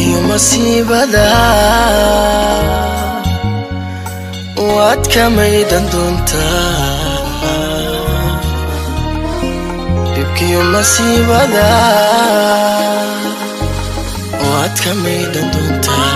dhibkiyo masiibada waad ka maydhan doontaa dhibkiyo masiibada waad ka maydhan doontaa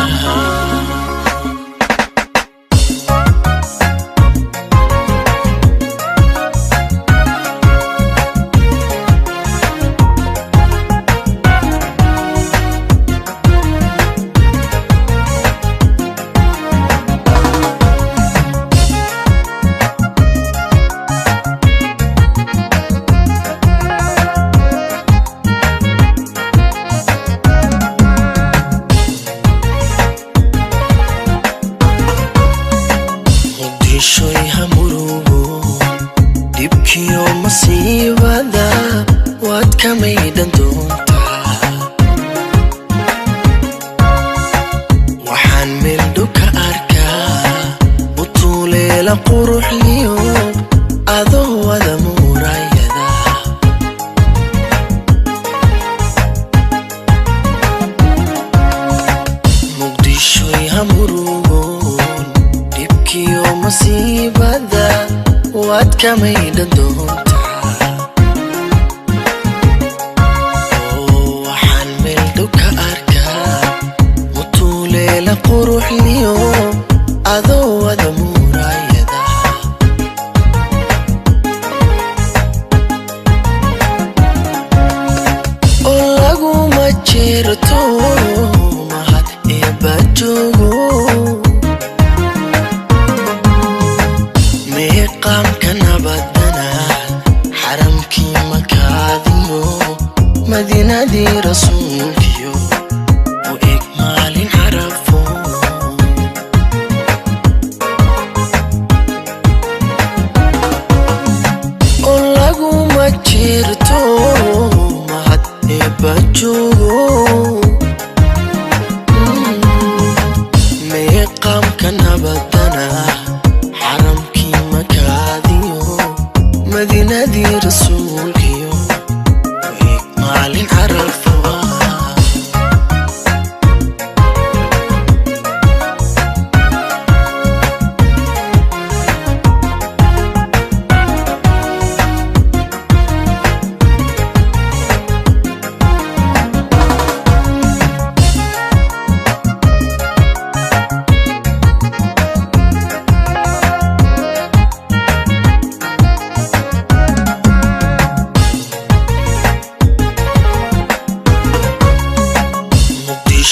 shoy hamurugo dhibkiyo masiibada waad ka maydhan doontaa waxaan meel dhow ka arkaa utuuleela quruxliyo adoo wada muraayada muqdishoy hamurugo dhibkiyo masiibada waad ka maydhan doontaa waxaan meel dhow ka arkaa utuuleela quruxliyo adoo wada muraayada oo laguma jeerto mahad eebba joogo meeqaamka nabadana xaramkii makaadiyo madiinadii rasuulkiyo u eg maalin carafo oo laguma jeerto mahad eebba joogo meeqaamka nabadana xaramkii makaadiyo madiinadii rasuulkiyo u eg maalin carafo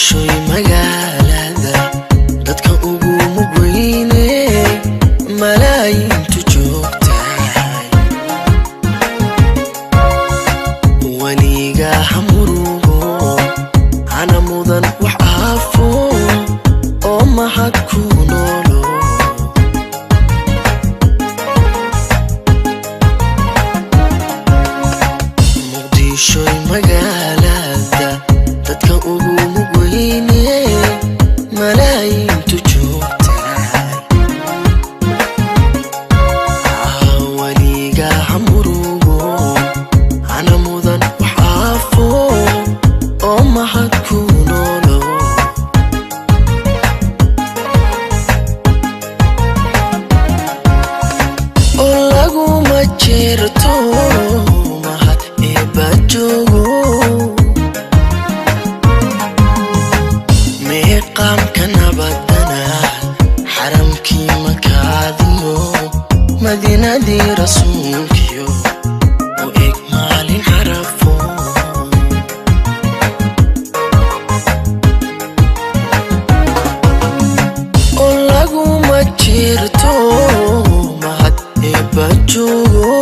shoy magaalada dadka ugu mugweyne malaayintu joogtahay weliga hamurugo hana mudan wax aafo oo mahad ku noolo muqdishoy magaalada dadka ugu malaayintu joogtahay weliga hamurugo hana mudan wax aafo oo mahad ku noolo oo laguma jeerto mahad eebba joogo meeqaamka nabadana xaramkii makaadiyo madiinadii rasuulkiyo u eg maalin carafo oo laguma jeerto mahad eebba joogo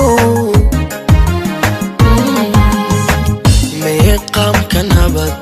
meeqaamka nabad